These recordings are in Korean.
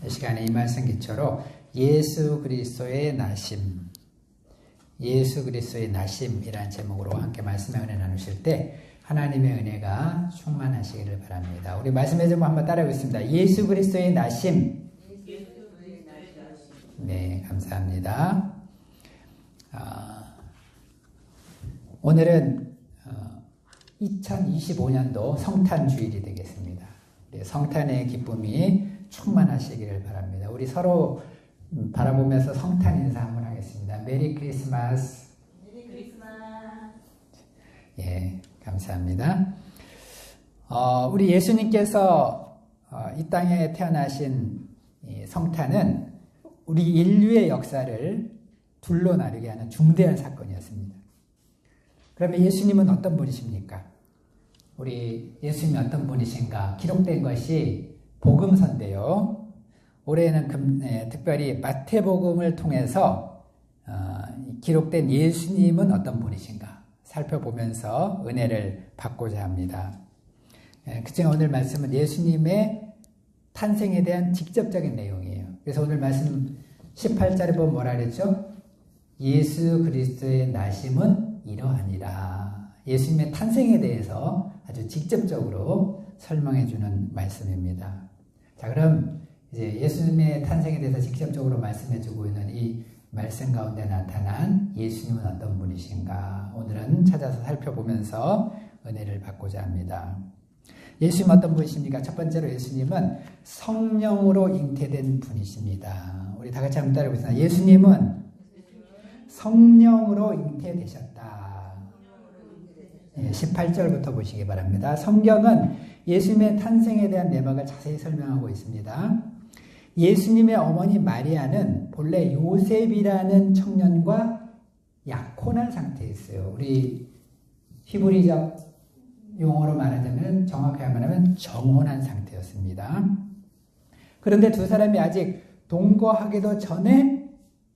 이 시간에 이 말씀 기초로 예수 그리스도의 나심, 예수 그리스도의 나심이라는 제목으로 함께 말씀의 은혜 나누실 때 하나님의 은혜가 충만하시기를 바랍니다. 우리 말씀의 제목 한번 따라하겠습니다. 예수 그리스도의 나심. 네, 감사합니다. 오늘은 2025년도 성탄 주일이 되겠습니다. 성탄의 기쁨이 충만하시기를 바랍니다. 우리 서로 바라보면서 성탄 인사 한번 하겠습니다. 메리 크리스마스. 메리 크리스마스. 예, 감사합니다. 우리 예수님께서 이 땅에 태어나신 이 성탄은 우리 인류의 역사를 둘로 나누게 하는 중대한 사건이었습니다. 그러면 예수님은 어떤 분이십니까? 우리 예수님이 어떤 분이신가? 기록된 것이 복음서인데요. 올해는 특별히 마태복음을 통해서 기록된 예수님은 어떤 분이신가 살펴보면서 은혜를 받고자 합니다. 그중에 오늘 말씀은 예수님의 탄생에 대한 직접적인 내용이에요. 그래서 오늘 말씀 18절에 보면 뭐라 그랬죠? 예수 그리스도의 나심은 이러하니라. 예수님의 탄생에 대해서 아주 직접적으로 설명해 주는 말씀입니다. 자, 그럼 이제 예수님의 탄생에 대해서 직접적으로 말씀해 주고 있는 이 말씀 가운데 나타난 예수님은 어떤 분이신가? 오늘은 찾아서 살펴보면서 은혜를 받고자 합니다. 예수님은 어떤 분이십니까? 첫 번째로 예수님은 성령으로 잉태된 분이십니다. 우리 다 같이 한번 따라해보겠습니다. 예수님은 성령으로 잉태되셨다. 18절부터 보시기 바랍니다. 성경은 예수님의 탄생에 대한 내막을 자세히 설명하고 있습니다. 예수님의 어머니 마리아는 본래 요셉이라는 청년과 약혼한 상태였어요. 우리 히브리적 용어로 말하자면 정확하게 말하면 정혼한 상태였습니다. 그런데 두 사람이 아직 동거하기도 전에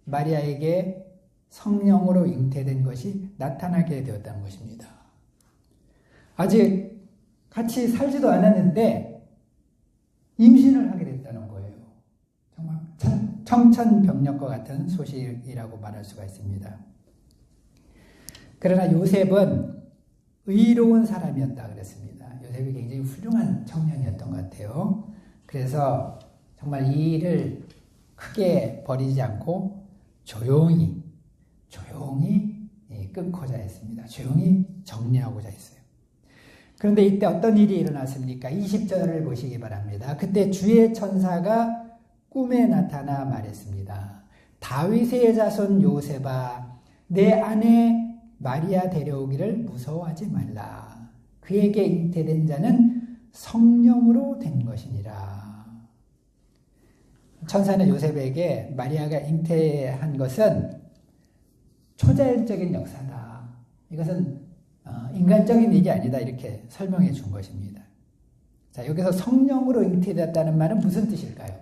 마리아에게 성령으로 잉태된 것이 나타나게 되었다는 것입니다. 아직 같이 살지도 않았는데 임신을 하게 됐다는 거예요. 정말 청천벽력과 같은 소식이라고 말할 수가 있습니다. 그러나 요셉은 의로운 사람이었다 그랬습니다. 요셉이 굉장히 훌륭한 청년이었던 것 같아요. 그래서 정말 이 일을 크게 버리지 않고 조용히 끊고자 했습니다. 조용히 정리하고자 했어요. 그런데 이때 어떤 일이 일어났습니까? 20절을 보시기 바랍니다. 그때 주의 천사가 꿈에 나타나 말했습니다. 다윗의 자손 요셉아, 내 아내 마리아 데려오기를 무서워하지 말라. 그에게 잉태된 자는 성령으로 된 것이니라. 천사는 요셉에게 마리아가 잉태한 것은 초자연적인 역사다. 이것은 인간적인 일이 아니다. 이렇게 설명해 준 것입니다. 자, 여기서 성령으로 잉태되었다는 말은 무슨 뜻일까요?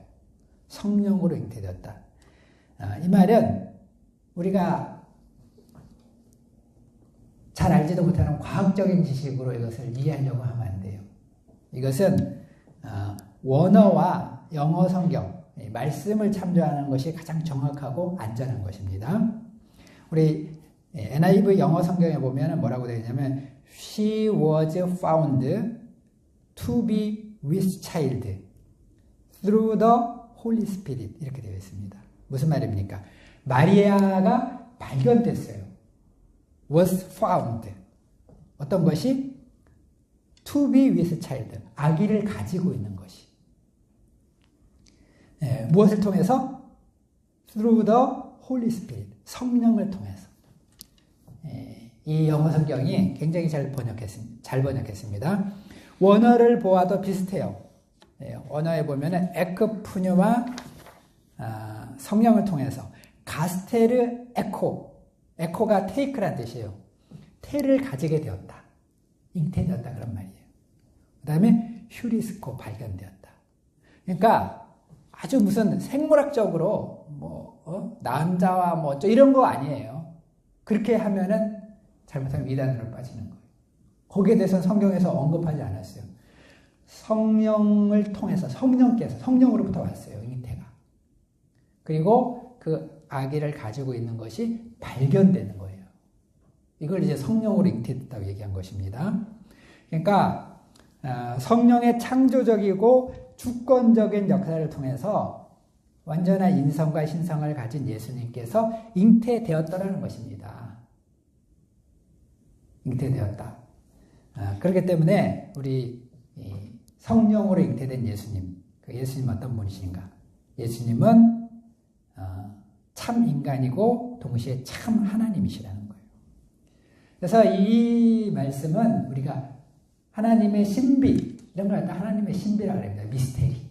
성령으로 잉태되었다. 이 말은 우리가 잘 알지도 못하는 과학적인 지식으로 이것을 이해하려고 하면 안 돼요. 이것은 원어와 영어 성경, 말씀을 참조하는 것이 가장 정확하고 안전한 것입니다. 우리 NIV 영어 성경에 보면 뭐라고 되어 있냐면 She was found to be with child through the Holy Spirit 이렇게 되어 있습니다. 무슨 말입니까? 마리아가 발견됐어요. was found. 어떤 것이? to be with child. 아기를 가지고 있는 것이. 무엇을 통해서? through the Holy Spirit. 성령을 통해서. 이 영어 성경이 굉장히 잘 번역했습니다. 원어를 보아도 비슷해요. 언어에 보면은 에크푸뉴와 성령을 통해서 가스테르 에코가 테이크란 뜻이에요. 태를 가지게 되었다. 잉태되었다 그런 말이에요. 그 다음에 휴리스코 발견되었다. 그러니까 아주 무슨 생물학적으로 남자와 이런 거 아니에요. 그렇게 하면은 잘못하면 이단으로 빠지는 거예요. 거기에 대해서는 성경에서 언급하지 않았어요. 성령을 통해서 성령으로부터 왔어요. 잉태가. 그리고 그 아기를 가지고 있는 것이 발견되는 거예요. 이걸 이제 성령으로 잉태됐다고 얘기한 것입니다. 그러니까 성령의 창조적이고 주권적인 역사를 통해서 완전한 인성과 신성을 가진 예수님께서 잉태되었다라는 것입니다. 잉태되었다. 그렇기 때문에 우리 성령으로 잉태된 예수님, 그 예수님 어떤 분이신가? 예수님은 참 인간이고 동시에 참 하나님이시라는 거예요. 그래서 이 말씀은 우리가 하나님의 신비, 이런 걸 갖다 하나님의 신비라고 합니다. 미스테리.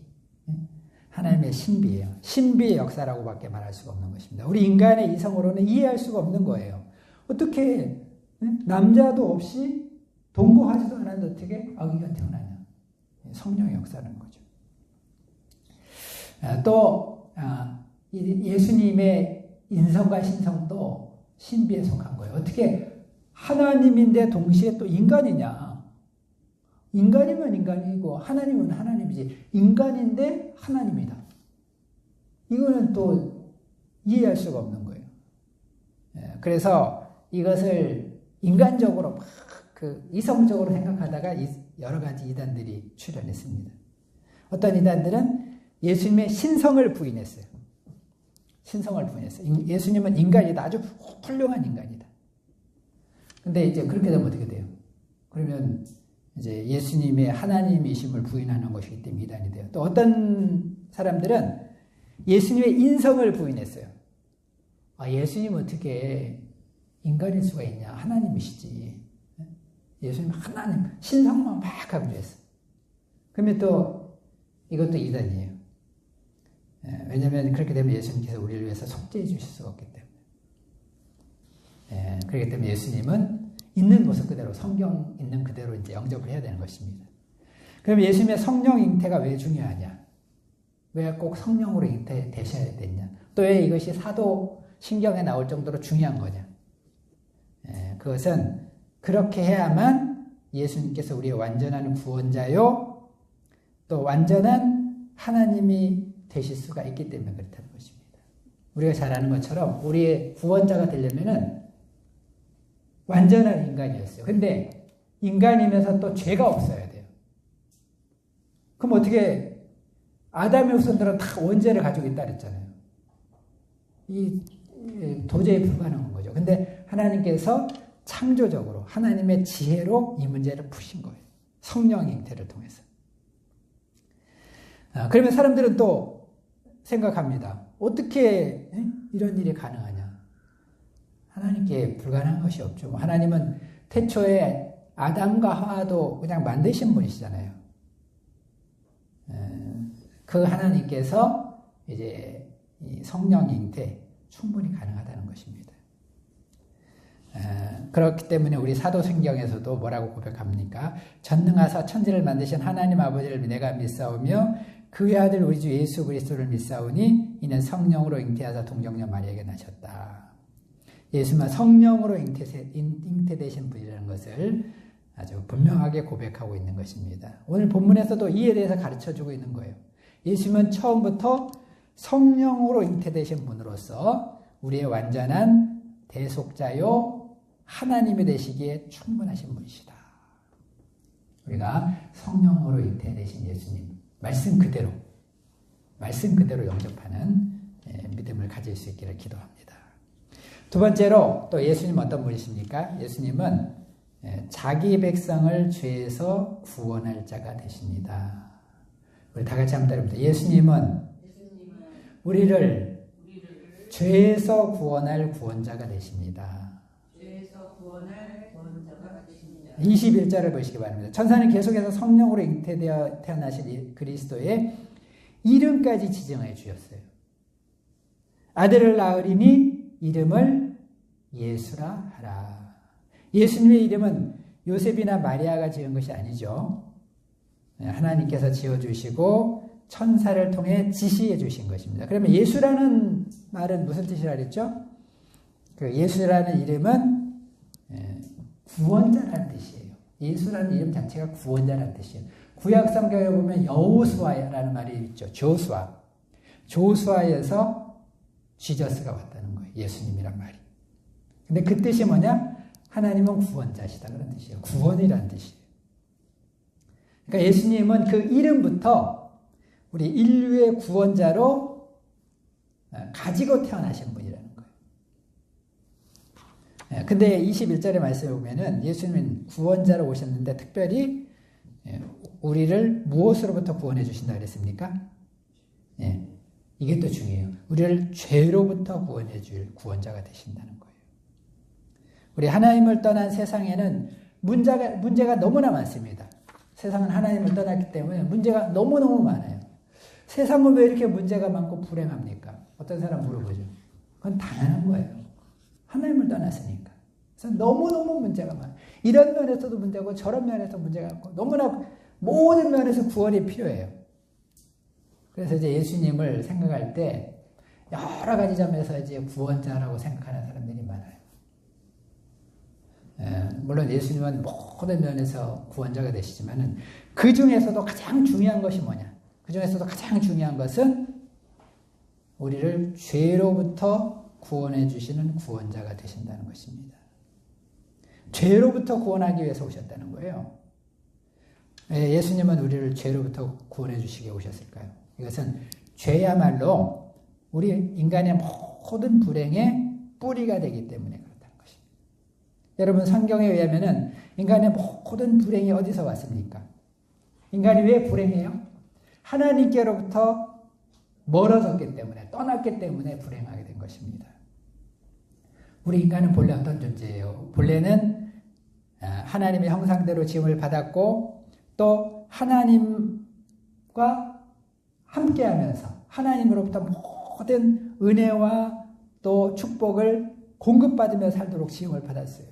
하나님의 신비예요. 신비의 역사라고밖에 말할 수가 없는 것입니다. 우리 인간의 이성으로는 이해할 수가 없는 거예요. 어떻게 남자도 없이 동거하지도 않았는데 어떻게 아기가 태어나냐. 성령의 역사라는 거죠. 또 예수님의 인성과 신성도 신비에 속한 거예요. 어떻게 하나님인데 동시에 또 인간이냐. 인간이면 인간이고 하나님은 하나님이지. 인간인데 하나님이다. 이거는 또 이해할 수가 없는 거예요. 그래서 이것을 인간적으로 막 이성적으로 생각하다가 여러 가지 이단들이 출현했습니다. 어떤 이단들은 예수님의 신성을 부인했어요. 신성을 부인했어요. 예수님은 인간이다. 아주 훌륭한 인간이다. 근데 이제 그렇게 되면 어떻게 돼요? 그러면 이제 예수님의 하나님이심을 부인하는 것이기 때문에 이단이 돼요. 또 어떤 사람들은 예수님의 인성을 부인했어요. 예수님 어떻게 인간일 수가 있냐? 하나님이시지. 예수님 하나님, 신성만 막 하고 그랬어. 그러면 또 이것도 이단이에요. 왜냐하면 그렇게 되면 예수님께서 우리를 위해서 속죄해 주실 수가 없기 때문에. 그렇기 때문에 예수님은 있는 모습 그대로, 성경 있는 그대로 이제 영접을 해야 되는 것입니다. 그럼 예수님의 성령 잉태가 왜 중요하냐? 왜 꼭 성령으로 잉태되셔야 되냐? 또 왜 이것이 사도 신경에 나올 정도로 중요한 거냐? 그것은 그렇게 해야만 예수님께서 우리의 완전한 구원자요, 또 완전한 하나님이 되실 수가 있기 때문에 그렇다는 것입니다. 우리가 잘 아는 것처럼 우리의 구원자가 되려면은 완전한 인간이었어요. 근데 인간이면서 또 죄가 없어야 돼요. 그럼 어떻게 아담의 후손들은 다 원죄를 가지고 있다 그랬잖아요. 도저히 불가능한 거죠. 근데 하나님께서 창조적으로 하나님의 지혜로 이 문제를 푸신 거예요. 성령 잉태를 통해서. 그러면 사람들은 또 생각합니다. 어떻게 이런 일이 가능하냐? 하나님께 불가능한 것이 없죠. 하나님은 태초에 아담과 하와도 그냥 만드신 분이시잖아요. 그 하나님께서 이제 이 성령 잉태 충분히 가능하다는 것입니다. 그렇기 때문에 우리 사도신경에서도 뭐라고 고백합니까? 전능하사 천지를 만드신 하나님 아버지를 내가 믿사오며 그의 아들 우리 주 예수 그리스도를 믿사오니 이는 성령으로 잉태하사 동정녀 마리아에게 나셨다. 예수님은 성령으로 잉태되신 분이라는 것을 아주 분명하게 고백하고 있는 것입니다. 오늘 본문에서도 이에 대해서 가르쳐주고 있는 거예요. 예수님은 처음부터 성령으로 잉태되신 분으로서 우리의 완전한 대속자요 하나님이 되시기에 충분하신 분이시다. 우리가 성령으로 잉태되신 예수님 말씀 그대로 영접하는 믿음을 가질 수 있기를 기도합니다. 두 번째로 또 예수님 어떤 분이십니까? 예수님은 자기 백성을 죄에서 구원할 자가 되십니다. 우리 다 같이 한번 따라합니다. 예수님은 우리를 죄에서 구원할 구원자가 되십니다. 21절을 보시기 바랍니다. 천사는 계속해서 성령으로 잉태되어 태어나신 그리스도의 이름까지 지정해 주셨어요. 아들을 낳으리니 이름을 예수라 하라. 예수님의 이름은 요셉이나 마리아가 지은 것이 아니죠. 하나님께서 지어주시고 천사를 통해 지시해 주신 것입니다. 그러면 예수라는 말은 무슨 뜻이라 그랬죠? 그 예수라는 이름은 구원자라는 뜻이에요. 예수라는 이름 자체가 구원자라는 뜻이에요. 구약 성경에 보면 여호수아라는 말이 있죠. 조수아에서 지저스가 왔다는 거예요. 예수님이란 말이. 근데 그 뜻이 뭐냐? 하나님은 구원자시다 그런 뜻이에요. 구원이란 뜻이에요. 그러니까 예수님은 그 이름부터 우리 인류의 구원자로 가지고 태어나신 분이라는 거예요. 근데 21절의 말씀에 보면은 예수님은 구원자로 오셨는데 특별히 우리를 무엇으로부터 구원해 주신다 그랬습니까? 이게 또 중요해요. 우리를 죄로부터 구원해 줄 구원자가 되신다는 거예요. 우리 하나님을 떠난 세상에는 문제가 너무나 많습니다. 세상은 하나님을 떠났기 때문에 문제가 너무너무 많아요. 세상은 왜 이렇게 문제가 많고 불행합니까? 어떤 사람 물어보죠. 그건 당연한 거예요. 하나님을 떠났으니까. 그래서 너무너무 문제가 많아요. 이런 면에서도 문제고 저런 면에서 문제가 많고 너무나 모든 면에서 구원이 필요해요. 그래서 이제 예수님을 생각할 때 여러 가지 점에서 이제 구원자라고 생각하는 사람들이 많아요. 물론 예수님은 모든 면에서 구원자가 되시지만은 그 중에서도 가장 중요한 것이 뭐냐? 그 중에서도 가장 중요한 것은 우리를 죄로부터 구원해 주시는 구원자가 되신다는 것입니다. 죄로부터 구원하기 위해서 오셨다는 거예요. 예수님은 우리를 죄로부터 구원해 주시기 위해 오셨을까요? 이것은 죄야말로 우리 인간의 모든 불행의 뿌리가 되기 때문에 그렇다는 것입니다. 여러분 성경에 의하면은 인간의 모든 불행이 어디서 왔습니까? 인간이 왜 불행해요? 하나님께로부터 멀어졌기 때문에 떠났기 때문에 불행하게 된 것입니다. 우리 인간은 본래 어떤 존재예요? 본래는 하나님의 형상대로 지음을 받았고 또 하나님과 함께하면서 하나님으로부터 모든 은혜와 또 축복을 공급받으며 살도록 지음을 받았어요.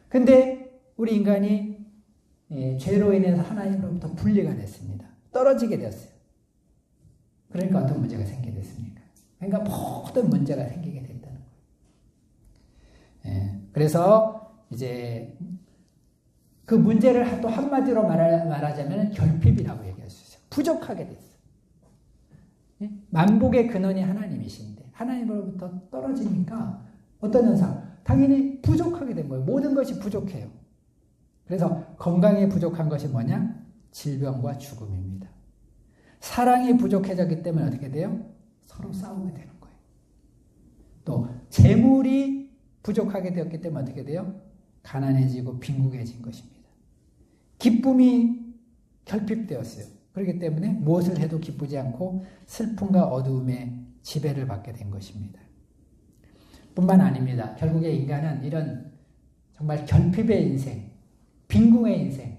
근데 우리 인간이 죄로 인해서 하나님으로부터 분리가 됐습니다. 떨어지게 되었어요. 그러니까 어떤 문제가 생기게 됐습니까? 그러니까 모든 문제가 생기게 됐다는 거예요. 그래서 이제 그 문제를 또 한마디로 말하자면 결핍이라고 얘기할 수 있어요. 부족하게 됐어요. 만복의 근원이 하나님이신데 하나님으로부터 떨어지니까 어떤 현상? 당연히 부족하게 된 거예요. 모든 것이 부족해요. 그래서 건강이 부족한 것이 뭐냐? 질병과 죽음입니다. 사랑이 부족해졌기 때문에 어떻게 돼요? 서로 싸우게 되는 거예요. 또 재물이 부족하게 되었기 때문에 어떻게 돼요? 가난해지고 빈궁해진 것입니다. 기쁨이 결핍되었어요. 그렇기 때문에 무엇을 해도 기쁘지 않고 슬픔과 어두움의 지배를 받게 된 것입니다. 뿐만 아닙니다. 결국에 인간은 이런 정말 결핍의 인생, 빈궁의 인생,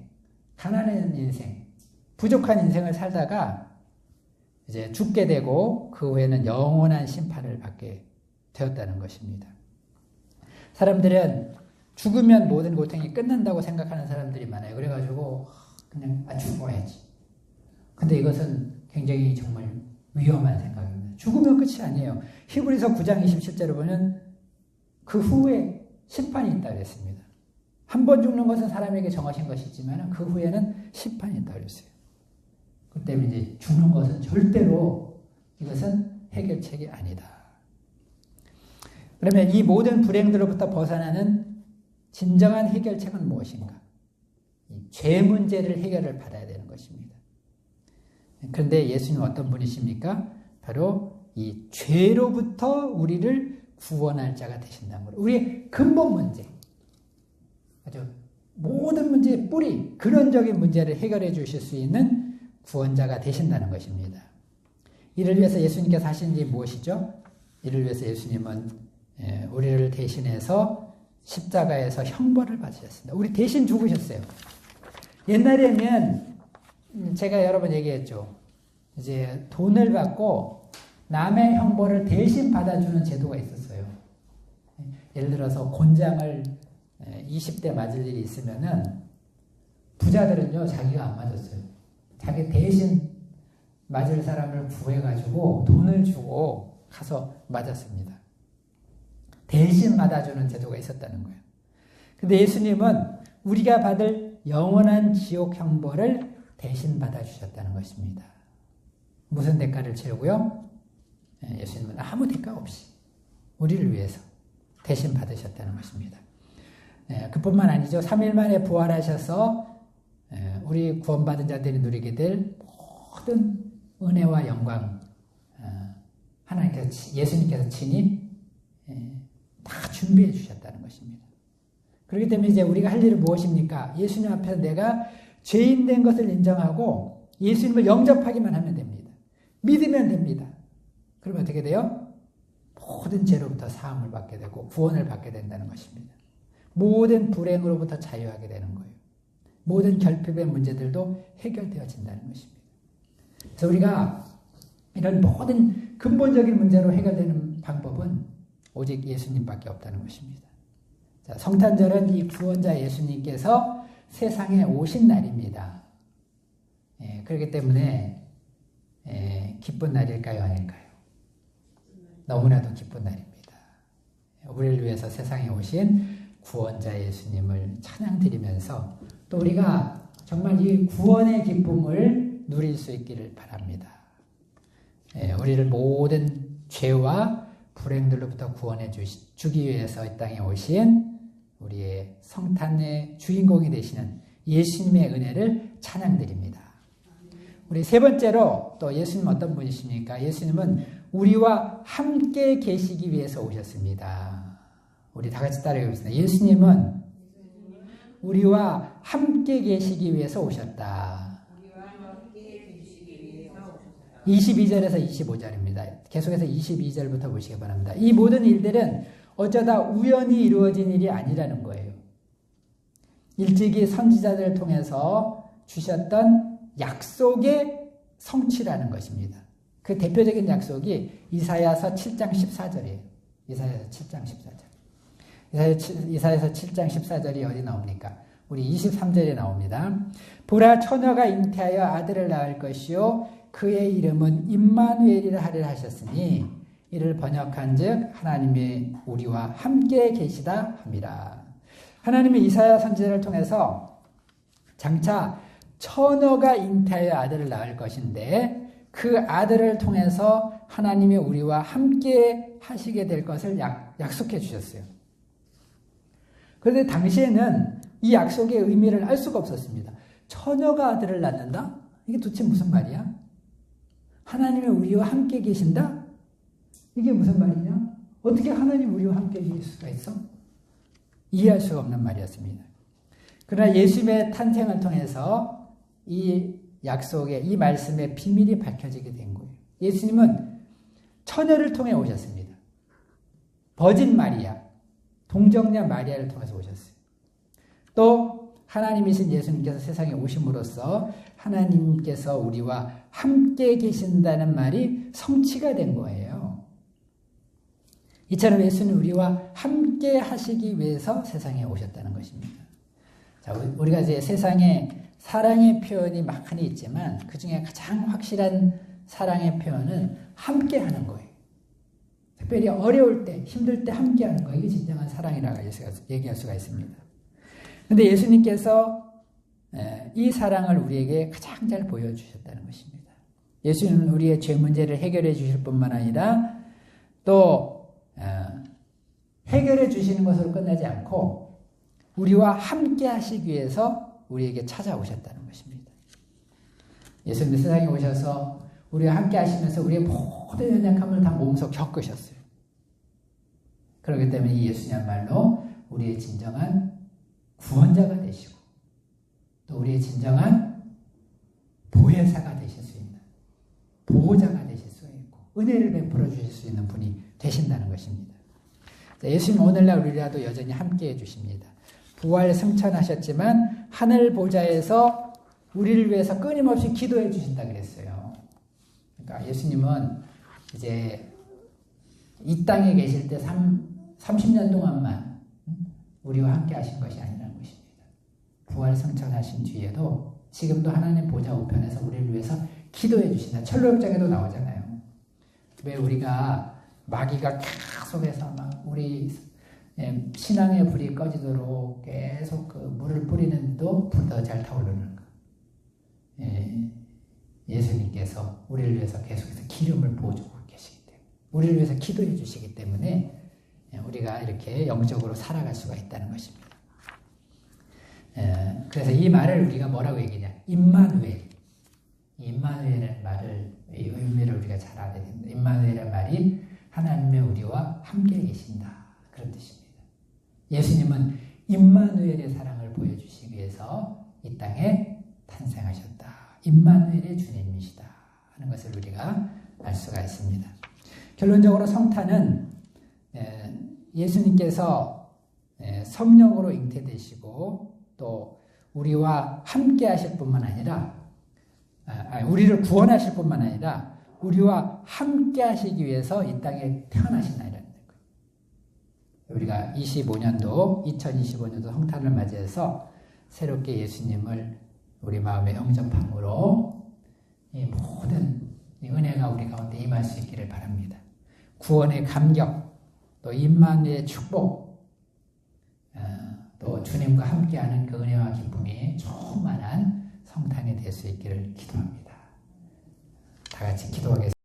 가난한 인생, 부족한 인생을 살다가 이제 죽게 되고 그 후에는 영원한 심판을 받게 되었다는 것입니다. 사람들은 죽으면 모든 고통이 끝난다고 생각하는 사람들이 많아요. 그래가지고 그냥 죽어야지. 근데 이것은 굉장히 정말 위험한 생각입니다. 죽으면 끝이 아니에요. 히브리서 9장 27절을 보면 그 후에 심판이 있다고 했습니다. 한 번 죽는 것은 사람에게 정하신 것이지만 그 후에는 심판이 있다고 했어요. 그 때문에 이제 죽는 것은 절대로 이것은 해결책이 아니다. 그러면 이 모든 불행들로부터 벗어나는 진정한 해결책은 무엇인가? 이 죄 문제를 해결을 받아야 되는 것입니다. 그런데 예수님은 어떤 분이십니까? 바로 이 죄로부터 우리를 구원할 자가 되신다는 거예요. 우리의 근본 문제, 아주 모든 문제의 뿌리, 근원적인 문제를 해결해 주실 수 있는 구원자가 되신다는 것입니다. 이를 위해서 예수님께서 하신 일이 무엇이죠? 이를 위해서 예수님은 우리를 대신해서 십자가에서 형벌을 받으셨습니다. 우리 대신 죽으셨어요. 옛날에는 제가 여러 번 얘기했죠. 이제 돈을 받고 남의 형벌을 대신 받아주는 제도가 있었어요. 예를 들어서 곤장을 20대 맞을 일이 있으면은 부자들은요 자기가 안 맞았어요. 자기 대신 맞을 사람을 구해가지고 돈을 주고 가서 맞았습니다. 대신 맞아주는 제도가 있었다는 거예요. 근데 예수님은 우리가 받을 영원한 지옥 형벌을 대신 받아주셨다는 것입니다. 무슨 대가를 치르고요? 예수님은 아무 대가 없이 우리를 위해서 대신 받으셨다는 것입니다. 그뿐만 아니죠. 3일 만에 부활하셔서 우리 구원받은 자들이 누리게 될 모든 은혜와 영광 하나님께서 예수님께서 친히 다 준비해 주셨다는 것입니다. 그렇기 때문에 이제 우리가 할 일은 무엇입니까? 예수님 앞에서 내가 죄인 된 것을 인정하고 예수님을 영접하기만 하면 됩니다. 믿으면 됩니다. 그러면 어떻게 돼요? 모든 죄로부터 사함을 받게 되고 구원을 받게 된다는 것입니다. 모든 불행으로부터 자유하게 되는 거예요. 모든 결핍의 문제들도 해결되어진다는 것입니다. 그래서 우리가 이런 모든 근본적인 문제로 해결되는 방법은 오직 예수님밖에 없다는 것입니다. 자, 성탄절은 이 구원자 예수님께서 세상에 오신 날입니다. 그렇기 때문에 기쁜 날일까요? 아닐까요? 너무나도 기쁜 날입니다. 우리를 위해서 세상에 오신 구원자 예수님을 찬양드리면서 또 우리가 정말 이 구원의 기쁨을 누릴 수 있기를 바랍니다. 우리를 모든 죄와 불행들로부터 구원해 주기 위해서 이 땅에 오신 우리의 성탄의 주인공이 되시는 예수님의 은혜를 찬양드립니다. 우리 세 번째로 또 예수님 어떤 분이십니까? 예수님은 우리와 함께 계시기 위해서 오셨습니다. 우리 다 같이 따라해보겠습니다. 예수님은 우리와 함께 계시기 위해서 오셨다. 22절에서 25절입니다. 계속해서 22절부터 보시기 바랍니다. 이 모든 일들은 어쩌다 우연히 이루어진 일이 아니라는 거예요. 일찍이 선지자들을 통해서 주셨던 약속의 성취라는 것입니다. 그 대표적인 약속이 이사야서 7장 14절이에요. 이사야서 7장 14절. 이사야서 7장 14절이 어디 나옵니까? 우리 23절에 나옵니다. 보라, 처녀가 잉태하여 아들을 낳을 것이요 그의 이름은 임마누엘이라 하리라 하셨으니 이를 번역한즉 하나님이 우리와 함께 계시다 함이라. 하나님이 이사야 선지자를 통해서 장차 처녀가 잉태하여 아들을 낳을 것인데 그 아들을 통해서 하나님이 우리와 함께 하시게 될 것을 약속해 주셨어요. 그런데 당시에는 이 약속의 의미를 알 수가 없었습니다. 처녀가 아들을 낳는다? 이게 도대체 무슨 말이야? 하나님이 우리와 함께 계신다? 이게 무슨 말이냐? 어떻게 하나님 우리와 함께 계실 수가 있어? 이해할 수가 없는 말이었습니다. 그러나 예수님의 탄생을 통해서 이 약속의 이 말씀의 비밀이 밝혀지게 된 거예요. 예수님은 처녀를 통해 오셨습니다. 버진 마리아, 동정녀 마리아를 통해서 오셨어요. 또 하나님이신 예수님께서 세상에 오심으로써 하나님께서 우리와 함께 계신다는 말이 성취가 된 거예요. 이처럼 예수는 우리와 함께 하시기 위해서 세상에 오셨다는 것입니다. 자, 우리가 이제 세상에 사랑의 표현이 많이 있지만 그 중에 가장 확실한 사랑의 표현은 함께 하는 거예요. 특별히 어려울 때, 힘들 때 함께 하는 거, 이게 진정한 사랑이라고 얘기할 수가 있습니다. 그런데 예수님께서 이 사랑을 우리에게 가장 잘 보여주셨다는 것입니다. 예수님은 우리의 죄 문제를 해결해 주실 뿐만 아니라 또 해결해 주시는 것으로 끝나지 않고 우리와 함께 하시기 위해서 우리에게 찾아오셨다는 것입니다. 예수님 세상에 오셔서 우리와 함께 하시면서 우리의 모든 연약함을 다 몸소 겪으셨어요. 그렇기 때문에 이 예수님야말로 우리의 진정한 구원자가 되시고 또 우리의 진정한 보혜사가 되실 수 있는 보호자가 되실 수 있고 은혜를 베풀어 주실 수 있는 분이 되신다는 것입니다. 예수님 오늘날 우리라도 여전히 함께해 주십니다. 부활 승천하셨지만 하늘 보좌에서 우리를 위해서 끊임없이 기도해 주신다 그랬어요. 그러니까 예수님은 이제 이 땅에 계실 때 30년 동안만 우리와 함께 하신 것이 아니라는 것입니다. 부활 승천하신 뒤에도 지금도 하나님 보좌 우편에서 우리를 위해서 기도해 주신다. 철로역정에도 나오잖아요. 왜 우리가 마귀가 계속해서 막 우리 신앙의 불이 꺼지도록 계속 그 물을 뿌리는데도 불 더 잘 타오르는 거. 예수님께서 우리를 위해서 계속해서 기름을 부어주고 계시기 때문에 우리를 위해서 기도해 주시기 때문에 우리가 이렇게 영적으로 살아갈 수가 있다는 것입니다. 그래서 이 말을 우리가 뭐라고 얘기하냐? 임마누엘. 임마누엘이라는 말을, 이 의미를 우리가 잘 알아야 됩니다. 임마누엘이라는 말이 하나님의 우리와 함께 계신다. 그런 뜻입니다. 예수님은 임마누엘의 사랑을 보여주시기 위해서 이 땅에 탄생하셨다. 임마누엘의 주님이시다 하는 것을 우리가 알 수가 있습니다. 결론적으로 성탄은 예수님께서 성령으로 잉태되시고 또 우리와 함께 하실 뿐만 아니라 우리를 구원하실 뿐만 아니라 우리와 함께 하시기 위해서 이 땅에 태어나신다는 거예요. 우리가 2025년도 성탄을 맞이해서 새롭게 예수님을 우리 마음에 영접함으로 이 모든 은혜가 우리 가운데 임할 수 있기를 바랍니다. 구원의 감격, 또 임마누엘의 축복, 또 주님과 함께하는 그 은혜와 기쁨이 충만한 성탄이 될 수 있기를 기도합니다. 다 같이 기도하겠습니다.